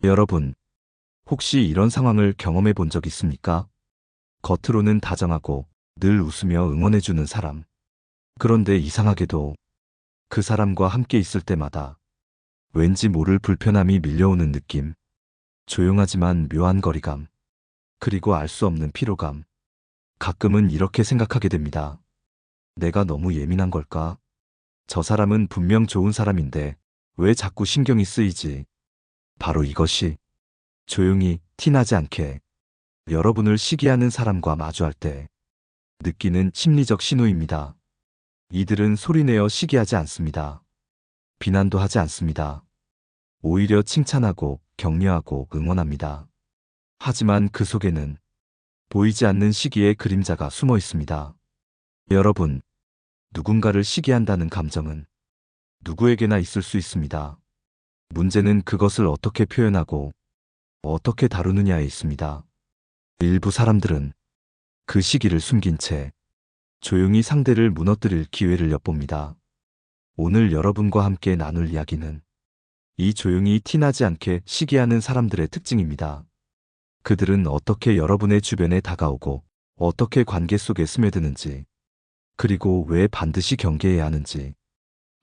여러분, 혹시 이런 상황을 경험해 본 적 있습니까? 겉으로는 다정하고 늘 웃으며 응원해주는 사람. 그런데 이상하게도 그 사람과 함께 있을 때마다 왠지 모를 불편함이 밀려오는 느낌. 조용하지만 묘한 거리감. 그리고 알 수 없는 피로감. 가끔은 이렇게 생각하게 됩니다. 내가 너무 예민한 걸까? 저 사람은 분명 좋은 사람인데 왜 자꾸 신경이 쓰이지? 바로 이것이 조용히 티나지 않게 여러분을 시기하는 사람과 마주할 때 느끼는 심리적 신호입니다. 이들은 소리내어 시기하지 않습니다. 비난도 하지 않습니다. 오히려 칭찬하고 격려하고 응원합니다. 하지만 그 속에는 보이지 않는 시기의 그림자가 숨어 있습니다. 여러분, 누군가를 시기한다는 감정은 누구에게나 있을 수 있습니다. 문제는 그것을 어떻게 표현하고 어떻게 다루느냐에 있습니다. 일부 사람들은 그 시기를 숨긴 채 조용히 상대를 무너뜨릴 기회를 엿봅니다. 오늘 여러분과 함께 나눌 이야기는 이 조용히 티나지 않게 시기하는 사람들의 특징입니다. 그들은 어떻게 여러분의 주변에 다가오고 어떻게 관계 속에 스며드는지 그리고 왜 반드시 경계해야 하는지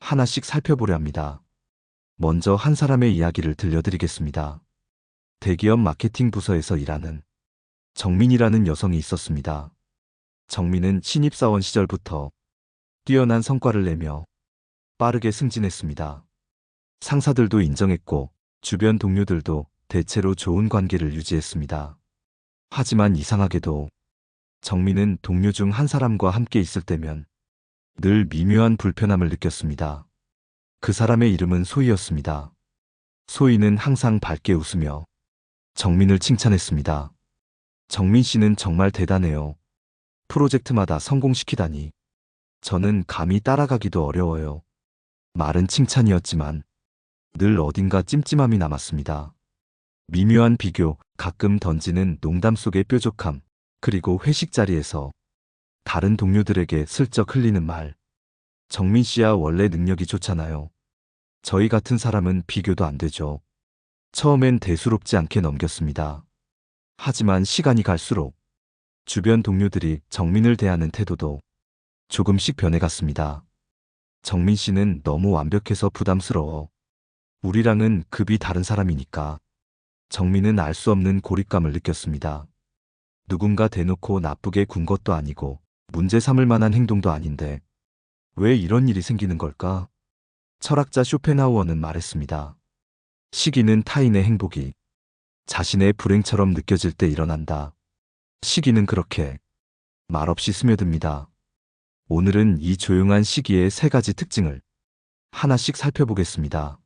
하나씩 살펴보려 합니다. 먼저 한 사람의 이야기를 들려드리겠습니다. 대기업 마케팅 부서에서 일하는 정민이라는 여성이 있었습니다. 정민은 신입사원 시절부터 뛰어난 성과를 내며 빠르게 승진했습니다. 상사들도 인정했고 주변 동료들도 대체로 좋은 관계를 유지했습니다. 하지만 이상하게도 정민은 동료 중 한 사람과 함께 있을 때면 늘 미묘한 불편함을 느꼈습니다. 그 사람의 이름은 소희였습니다. 소희는 항상 밝게 웃으며 정민을 칭찬했습니다. 정민 씨는 정말 대단해요. 프로젝트마다 성공시키다니. 저는 감히 따라가기도 어려워요. 말은 칭찬이었지만 늘 어딘가 찜찜함이 남았습니다. 미묘한 비교, 가끔 던지는 농담 속의 뾰족함, 그리고 회식 자리에서 다른 동료들에게 슬쩍 흘리는 말. 정민 씨야 원래 능력이 좋잖아요. 저희 같은 사람은 비교도 안 되죠. 처음엔 대수롭지 않게 넘겼습니다. 하지만 시간이 갈수록 주변 동료들이 정민을 대하는 태도도 조금씩 변해갔습니다. 정민 씨는 너무 완벽해서 부담스러워. 우리랑은 급이 다른 사람이니까. 정민은 알 수 없는 고립감을 느꼈습니다. 누군가 대놓고 나쁘게 군 것도 아니고 문제 삼을 만한 행동도 아닌데 왜 이런 일이 생기는 걸까? 철학자 쇼펜하우어는 말했습니다. 시기는 타인의 행복이 자신의 불행처럼 느껴질 때 일어난다. 시기는 그렇게 말없이 스며듭니다. 오늘은 이 조용한 시기의 세 가지 특징을 하나씩 살펴보겠습니다.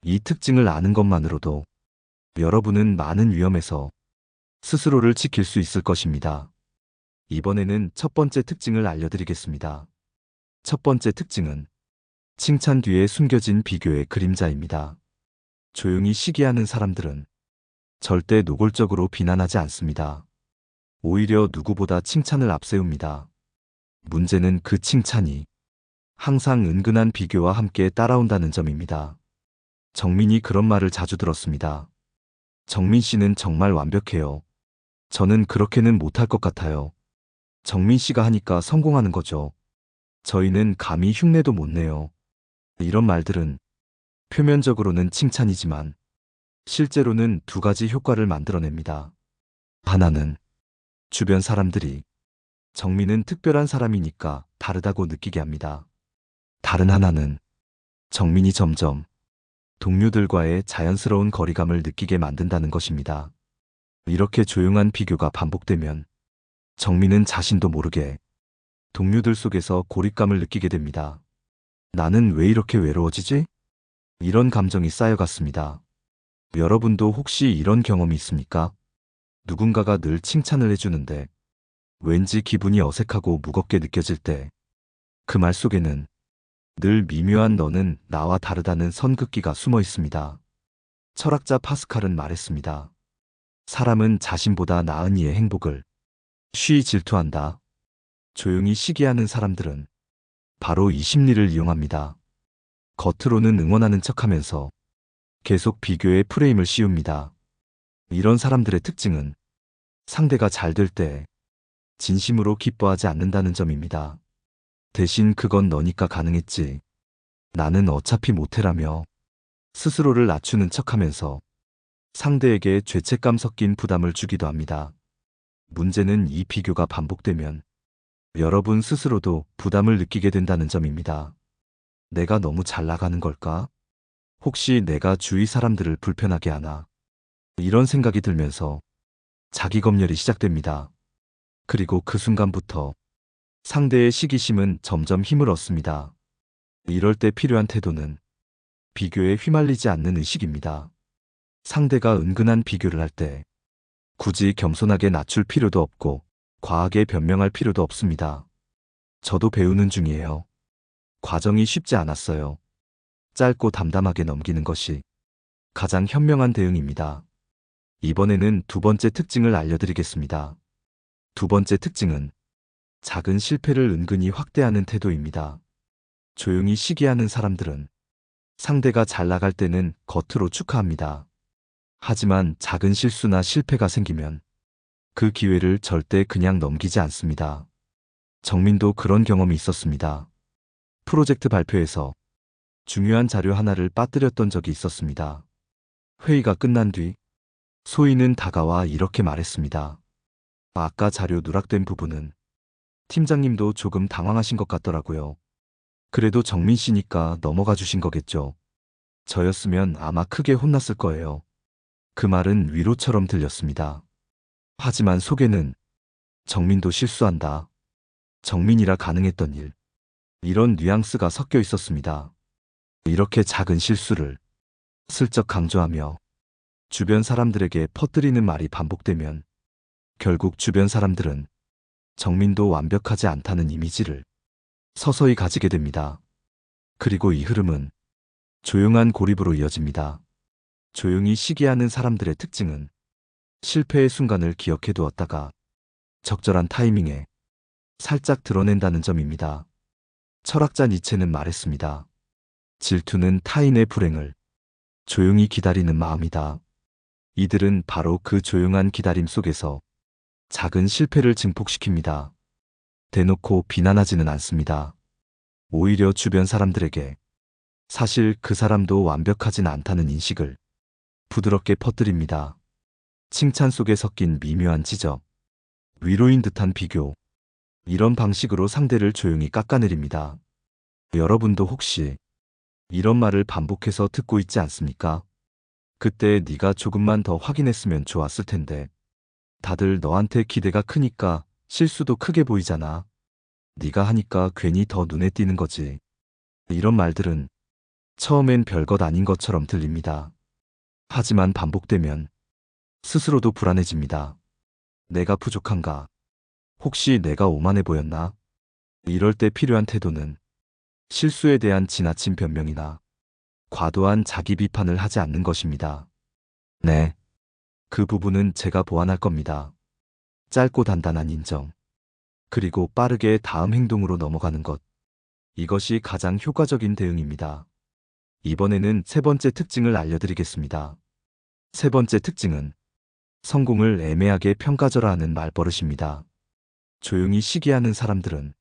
이 특징을 아는 것만으로도 여러분은 많은 위험에서 스스로를 지킬 수 있을 것입니다. 이번에는 첫 번째 특징을 알려드리겠습니다. 첫 번째 특징은 칭찬 뒤에 숨겨진 비교의 그림자입니다. 조용히 시기하는 사람들은 절대 노골적으로 비난하지 않습니다. 오히려 누구보다 칭찬을 앞세웁니다. 문제는 그 칭찬이 항상 은근한 비교와 함께 따라온다는 점입니다. 정민이 그런 말을 자주 들었습니다. 정민 씨는 정말 완벽해요. 저는 그렇게는 못할 것 같아요. 정민 씨가 하니까 성공하는 거죠. 저희는 감히 흉내도 못 내요. 이런 말들은 표면적으로는 칭찬이지만 실제로는 두 가지 효과를 만들어냅니다. 하나는 주변 사람들이 정민은 특별한 사람이니까 다르다고 느끼게 합니다. 다른 하나는 정민이 점점 동료들과의 자연스러운 거리감을 느끼게 만든다는 것입니다. 이렇게 조용한 비교가 반복되면 정민은 자신도 모르게 동료들 속에서 고립감을 느끼게 됩니다. 나는 왜 이렇게 외로워지지? 이런 감정이 쌓여갔습니다. 여러분도 혹시 이런 경험이 있습니까? 누군가가 늘 칭찬을 해주는데 왠지 기분이 어색하고 무겁게 느껴질 때 그 말 속에는 늘 미묘한 너는 나와 다르다는 선긋기가 숨어 있습니다. 철학자 파스칼은 말했습니다. 사람은 자신보다 나은 이의 행복을 쉬이 질투한다. 조용히 시기하는 사람들은 바로 이 심리를 이용합니다. 겉으로는 응원하는 척하면서 계속 비교의 프레임을 씌웁니다. 이런 사람들의 특징은 상대가 잘 될 때 진심으로 기뻐하지 않는다는 점입니다. 대신 그건 너니까 가능했지. 나는 어차피 못해라며 스스로를 낮추는 척하면서 상대에게 죄책감 섞인 부담을 주기도 합니다. 문제는 이 비교가 반복되면 여러분 스스로도 부담을 느끼게 된다는 점입니다. 내가 너무 잘 나가는 걸까? 혹시 내가 주위 사람들을 불편하게 하나? 이런 생각이 들면서 자기 검열이 시작됩니다. 그리고 그 순간부터 상대의 시기심은 점점 힘을 얻습니다. 이럴 때 필요한 태도는 비교에 휘말리지 않는 의식입니다. 상대가 은근한 비교를 할 때 굳이 겸손하게 낮출 필요도 없고 과하게 변명할 필요도 없습니다. 저도 배우는 중이에요. 과정이 쉽지 않았어요. 짧고 담담하게 넘기는 것이 가장 현명한 대응입니다. 이번에는 두 번째 특징을 알려드리겠습니다. 두 번째 특징은 작은 실패를 은근히 확대하는 태도입니다. 조용히 시기하는 사람들은 상대가 잘 나갈 때는 겉으로 축하합니다. 하지만 작은 실수나 실패가 생기면 그 기회를 절대 그냥 넘기지 않습니다. 정민도 그런 경험이 있었습니다. 프로젝트 발표에서 중요한 자료 하나를 빠뜨렸던 적이 있었습니다. 회의가 끝난 뒤 소희는 다가와 이렇게 말했습니다. 아까 자료 누락된 부분은 팀장님도 조금 당황하신 것 같더라고요. 그래도 정민 씨니까 넘어가 주신 거겠죠. 저였으면 아마 크게 혼났을 거예요. 그 말은 위로처럼 들렸습니다. 하지만 속에는 정민도 실수한다. 정민이라 가능했던 일. 이런 뉘앙스가 섞여 있었습니다. 이렇게 작은 실수를 슬쩍 강조하며 주변 사람들에게 퍼뜨리는 말이 반복되면 결국 주변 사람들은 정민도 완벽하지 않다는 이미지를 서서히 가지게 됩니다. 그리고 이 흐름은 조용한 고립으로 이어집니다. 조용히 시기하는 사람들의 특징은 실패의 순간을 기억해 두었다가 적절한 타이밍에 살짝 드러낸다는 점입니다. 철학자 니체는 말했습니다. 질투는 타인의 불행을 조용히 기다리는 마음이다. 이들은 바로 그 조용한 기다림 속에서 작은 실패를 증폭시킵니다. 대놓고 비난하지는 않습니다. 오히려 주변 사람들에게 사실 그 사람도 완벽하진 않다는 인식을 부드럽게 퍼뜨립니다. 칭찬 속에 섞인 미묘한 지적, 위로인 듯한 비교, 이런 방식으로 상대를 조용히 깎아내립니다. 여러분도 혹시 이런 말을 반복해서 듣고 있지 않습니까? 그때 네가 조금만 더 확인했으면 좋았을 텐데. 다들 너한테 기대가 크니까 실수도 크게 보이잖아. 네가 하니까 괜히 더 눈에 띄는 거지. 이런 말들은 처음엔 별것 아닌 것처럼 들립니다. 하지만 반복되면 스스로도 불안해집니다. 내가 부족한가? 혹시 내가 오만해 보였나? 이럴 때 필요한 태도는 실수에 대한 지나친 변명이나 과도한 자기 비판을 하지 않는 것입니다. 네. 그 부분은 제가 보완할 겁니다. 짧고 단단한 인정. 그리고 빠르게 다음 행동으로 넘어가는 것. 이것이 가장 효과적인 대응입니다. 이번에는 세 번째 특징을 알려드리겠습니다. 세 번째 특징은 성공을 애매하게 평가절하하는 말버릇입니다. 조용히 시기하는 사람들은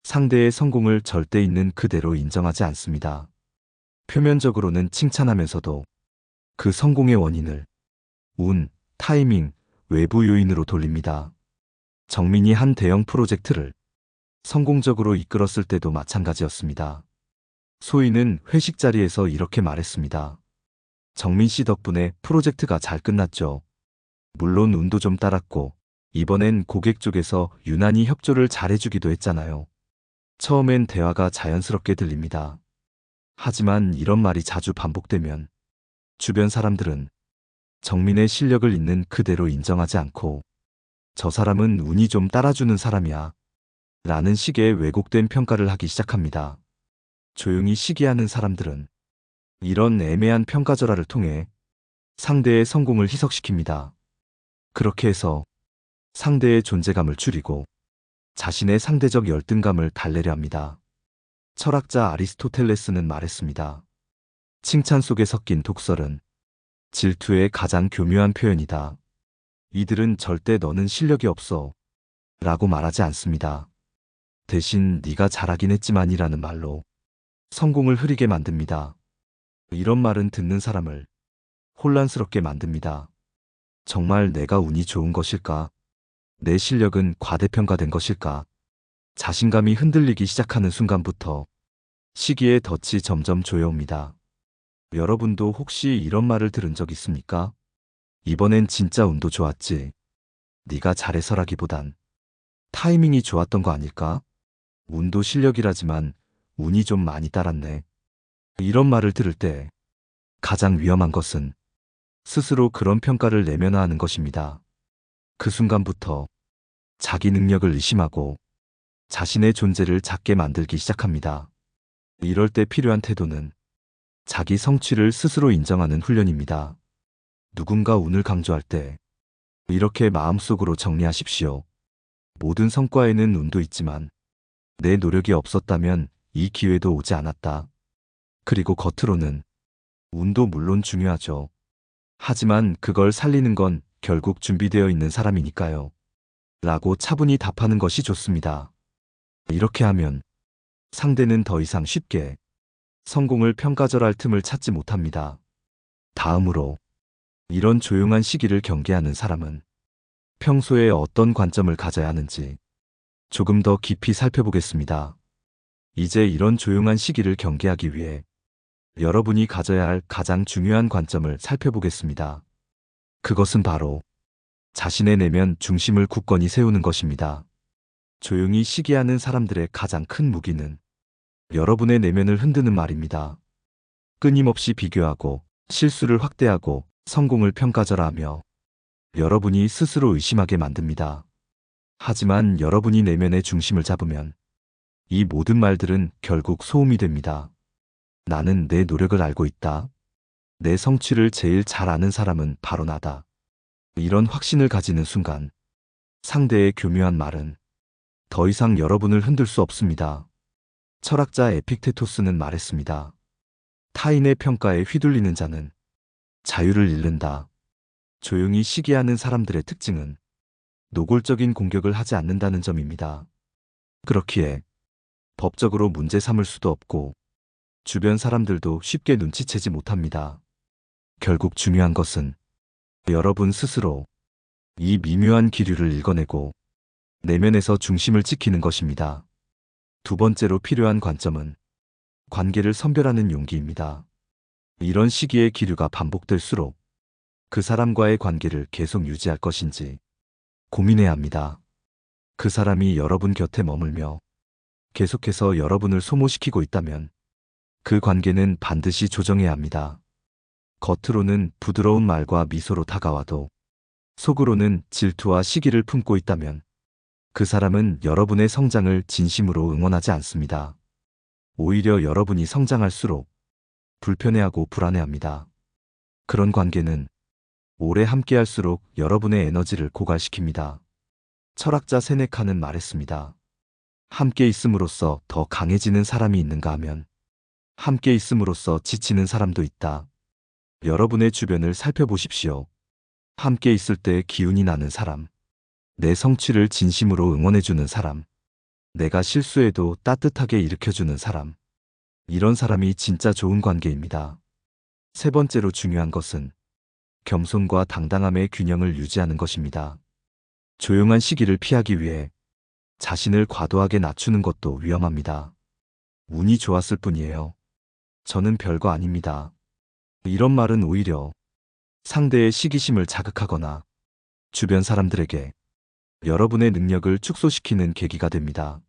상대의 성공을 절대 있는 그대로 인정하지 않습니다. 표면적으로는 칭찬하면서도 그 성공의 원인을 운, 타이밍, 외부 요인으로 돌립니다. 정민이 한 대형 프로젝트를 성공적으로 이끌었을 때도 마찬가지였습니다. 소희는 회식 자리에서 이렇게 말했습니다. 정민 씨 덕분에 프로젝트가 잘 끝났죠. 물론 운도 좀 따랐고 이번엔 고객 쪽에서 유난히 협조를 잘해주기도 했잖아요. 처음엔 대화가 자연스럽게 들립니다. 하지만 이런 말이 자주 반복되면 주변 사람들은 정민의 실력을 있는 그대로 인정하지 않고 저 사람은 운이 좀 따라주는 사람이야 라는 식의 왜곡된 평가를 하기 시작합니다. 조용히 시기하는 사람들은 이런 애매한 평가절하를 통해 상대의 성공을 희석시킵니다. 그렇게 해서 상대의 존재감을 줄이고 자신의 상대적 열등감을 달래려 합니다. 철학자 아리스토텔레스는 말했습니다. 칭찬 속에 섞인 독설은 질투의 가장 교묘한 표현이다. 이들은 절대 너는 실력이 없어 라고 말하지 않습니다. 대신 네가 잘하긴 했지만이라는 말로 성공을 흐리게 만듭니다. 이런 말은 듣는 사람을 혼란스럽게 만듭니다. 정말 내가 운이 좋은 것일까? 내 실력은 과대평가된 것일까? 자신감이 흔들리기 시작하는 순간부터 시기의 덫이 점점 조여옵니다. 여러분도 혹시 이런 말을 들은 적 있습니까? 이번엔 진짜 운도 좋았지. 네가 잘해서라기보단 타이밍이 좋았던 거 아닐까? 운도 실력이라지만 운이 좀 많이 따랐네. 이런 말을 들을 때 가장 위험한 것은 스스로 그런 평가를 내면화 하는 것입니다. 그 순간부터 자기 능력을 의심하고 자신의 존재를 작게 만들기 시작합니다. 이럴 때 필요한 태도는 자기 성취를 스스로 인정하는 훈련입니다. 누군가 운을 강조할 때 이렇게 마음속으로 정리하십시오. 모든 성과에는 운도 있지만 내 노력이 없었다면 이 기회도 오지 않았다. 그리고 겉으로는 운도 물론 중요하죠. 하지만 그걸 살리는 건 결국 준비되어 있는 사람이니까요. 라고 차분히 답하는 것이 좋습니다. 이렇게 하면 상대는 더 이상 쉽게 성공을 평가절할 틈을 찾지 못합니다. 다음으로 이런 조용한 시기를 경계하는 사람은 평소에 어떤 관점을 가져야 하는지 조금 더 깊이 살펴보겠습니다. 이제 이런 조용한 시기를 경계하기 위해 여러분이 가져야 할 가장 중요한 관점을 살펴보겠습니다. 그것은 바로 자신의 내면 중심을 굳건히 세우는 것입니다. 조용히 시기하는 사람들의 가장 큰 무기는 여러분의 내면을 흔드는 말입니다. 끊임없이 비교하고 실수를 확대하고 성공을 평가절하하며 여러분이 스스로 의심하게 만듭니다. 하지만 여러분이 내면의 중심을 잡으면 이 모든 말들은 결국 소음이 됩니다. 나는 내 노력을 알고 있다. 내 성취를 제일 잘 아는 사람은 바로 나다. 이런 확신을 가지는 순간 상대의 교묘한 말은 더 이상 여러분을 흔들 수 없습니다. 철학자 에픽테토스는 말했습니다. 타인의 평가에 휘둘리는 자는 자유를 잃는다. 조용히 시기하는 사람들의 특징은 노골적인 공격을 하지 않는다는 점입니다. 그렇기에 법적으로 문제 삼을 수도 없고 주변 사람들도 쉽게 눈치채지 못합니다. 결국 중요한 것은 여러분 스스로 이 미묘한 기류를 읽어내고 내면에서 중심을 지키는 것입니다. 두 번째로 필요한 관점은 관계를 선별하는 용기입니다. 이런 시기의 기류가 반복될수록 그 사람과의 관계를 계속 유지할 것인지 고민해야 합니다. 그 사람이 여러분 곁에 머물며 계속해서 여러분을 소모시키고 있다면 그 관계는 반드시 조정해야 합니다. 겉으로는 부드러운 말과 미소로 다가와도 속으로는 질투와 시기를 품고 있다면 그 사람은 여러분의 성장을 진심으로 응원하지 않습니다. 오히려 여러분이 성장할수록 불편해하고 불안해합니다. 그런 관계는 오래 함께할수록 여러분의 에너지를 고갈시킵니다. 철학자 세네카는 말했습니다. 함께 있음으로써 더 강해지는 사람이 있는가 하면 함께 있음으로써 지치는 사람도 있다. 여러분의 주변을 살펴보십시오. 함께 있을 때 기운이 나는 사람, 내 성취를 진심으로 응원해주는 사람, 내가 실수해도 따뜻하게 일으켜주는 사람, 이런 사람이 진짜 좋은 관계입니다. 세 번째로 중요한 것은 겸손과 당당함의 균형을 유지하는 것입니다. 조용한 시기를 피하기 위해 자신을 과도하게 낮추는 것도 위험합니다. 운이 좋았을 뿐이에요. 저는 별거 아닙니다. 이런 말은 오히려 상대의 시기심을 자극하거나 주변 사람들에게 여러분의 능력을 축소시키는 계기가 됩니다.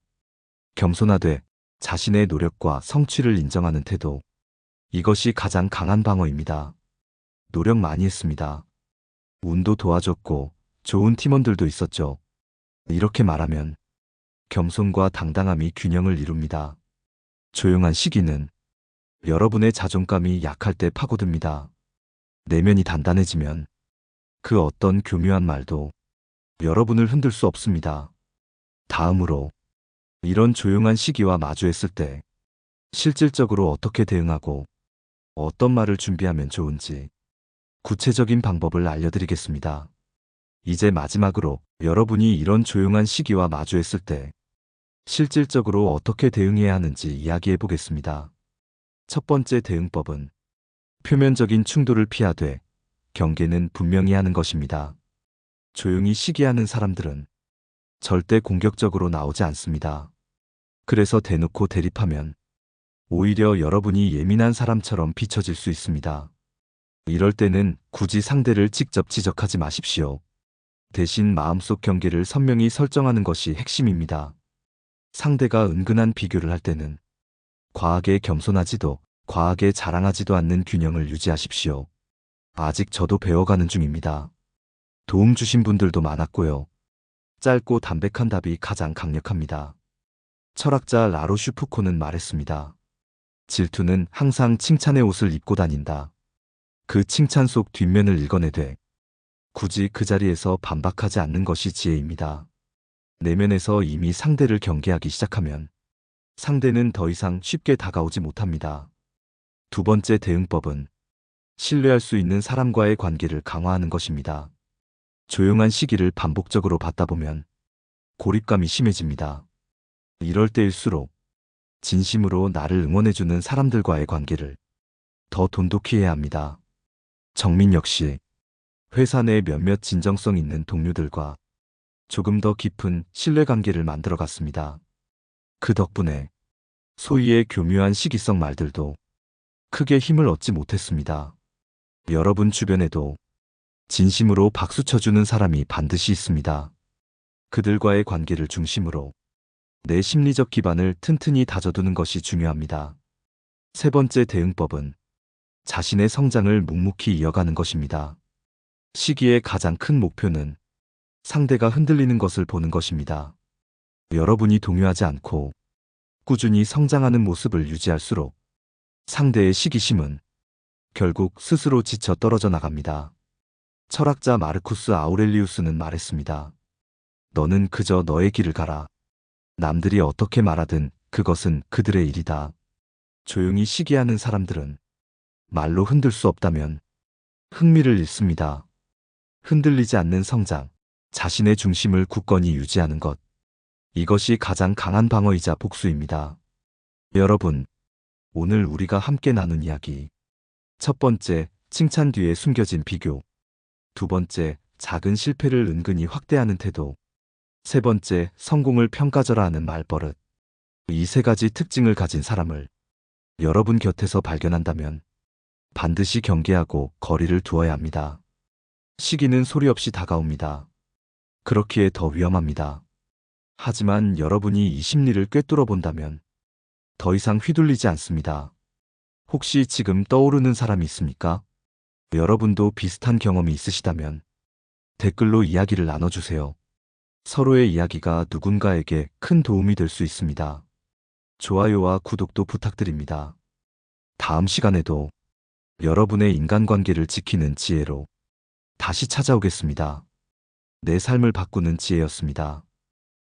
겸손하되 자신의 노력과 성취를 인정하는 태도. 이것이 가장 강한 방어입니다. 노력 많이 했습니다. 운도 도와줬고 좋은 팀원들도 있었죠. 이렇게 말하면 겸손과 당당함이 균형을 이룹니다. 조용한 시기는 여러분의 자존감이 약할 때 파고듭니다. 내면이 단단해지면 그 어떤 교묘한 말도 여러분을 흔들 수 없습니다. 다음으로 이런 조용한 시기와 마주했을 때 실질적으로 어떻게 대응하고 어떤 말을 준비하면 좋은지 구체적인 방법을 알려드리겠습니다. 이제 마지막으로 여러분이 이런 조용한 시기와 마주했을 때 실질적으로 어떻게 대응해야 하는지 이야기해 보겠습니다. 첫 번째 대응법은 표면적인 충돌을 피하되 경계는 분명히 하는 것입니다. 조용히 시기하는 사람들은 절대 공격적으로 나오지 않습니다. 그래서 대놓고 대립하면 오히려 여러분이 예민한 사람처럼 비춰질 수 있습니다. 이럴 때는 굳이 상대를 직접 지적하지 마십시오. 대신 마음속 경계를 선명히 설정하는 것이 핵심입니다. 상대가 은근한 비교를 할 때는 과하게 겸손하지도 과하게 자랑하지도 않는 균형을 유지하십시오. 아직 저도 배워가는 중입니다. 도움 주신 분들도 많았고요. 짧고 담백한 답이 가장 강력합니다. 철학자 라로슈 푸코는 말했습니다. 질투는 항상 칭찬의 옷을 입고 다닌다. 그 칭찬 속 뒷면을 읽어내되 굳이 그 자리에서 반박하지 않는 것이 지혜입니다. 내면에서 이미 상대를 경계하기 시작하면 상대는 더 이상 쉽게 다가오지 못합니다. 두 번째 대응법은 신뢰할 수 있는 사람과의 관계를 강화하는 것입니다. 조용한 시기를 반복적으로 받다 보면 고립감이 심해집니다. 이럴 때일수록 진심으로 나를 응원해주는 사람들과의 관계를 더 돈독히 해야 합니다. 정민 역시 회사 내 몇몇 진정성 있는 동료들과 조금 더 깊은 신뢰관계를 만들어갔습니다. 그 덕분에 소위의 교묘한 시기성 말들도 크게 힘을 얻지 못했습니다. 여러분 주변에도 진심으로 박수 쳐주는 사람이 반드시 있습니다. 그들과의 관계를 중심으로 내 심리적 기반을 튼튼히 다져두는 것이 중요합니다. 세 번째 대응법은 자신의 성장을 묵묵히 이어가는 것입니다. 시기의 가장 큰 목표는 상대가 흔들리는 것을 보는 것입니다. 여러분이 동요하지 않고 꾸준히 성장하는 모습을 유지할수록 상대의 시기심은 결국 스스로 지쳐 떨어져 나갑니다. 철학자 마르쿠스 아우렐리우스는 말했습니다. 너는 그저 너의 길을 가라. 남들이 어떻게 말하든 그것은 그들의 일이다. 조용히 시기하는 사람들은 말로 흔들 수 없다면 흥미를 잃습니다. 흔들리지 않는 성장, 자신의 중심을 굳건히 유지하는 것. 이것이 가장 강한 방어이자 복수입니다. 여러분, 오늘 우리가 함께 나눈 이야기. 첫 번째, 칭찬 뒤에 숨겨진 비교. 두 번째, 작은 실패를 은근히 확대하는 태도. 세 번째, 성공을 평가절하하는 말버릇. 이 세 가지 특징을 가진 사람을 여러분 곁에서 발견한다면 반드시 경계하고 거리를 두어야 합니다. 시기는 소리 없이 다가옵니다. 그렇기에 더 위험합니다. 하지만 여러분이 이 심리를 꿰뚫어 본다면 더 이상 휘둘리지 않습니다. 혹시 지금 떠오르는 사람이 있습니까? 여러분도 비슷한 경험이 있으시다면 댓글로 이야기를 나눠주세요. 서로의 이야기가 누군가에게 큰 도움이 될 수 있습니다. 좋아요와 구독도 부탁드립니다. 다음 시간에도 여러분의 인간관계를 지키는 지혜로 다시 찾아오겠습니다. 내 삶을 바꾸는 지혜였습니다.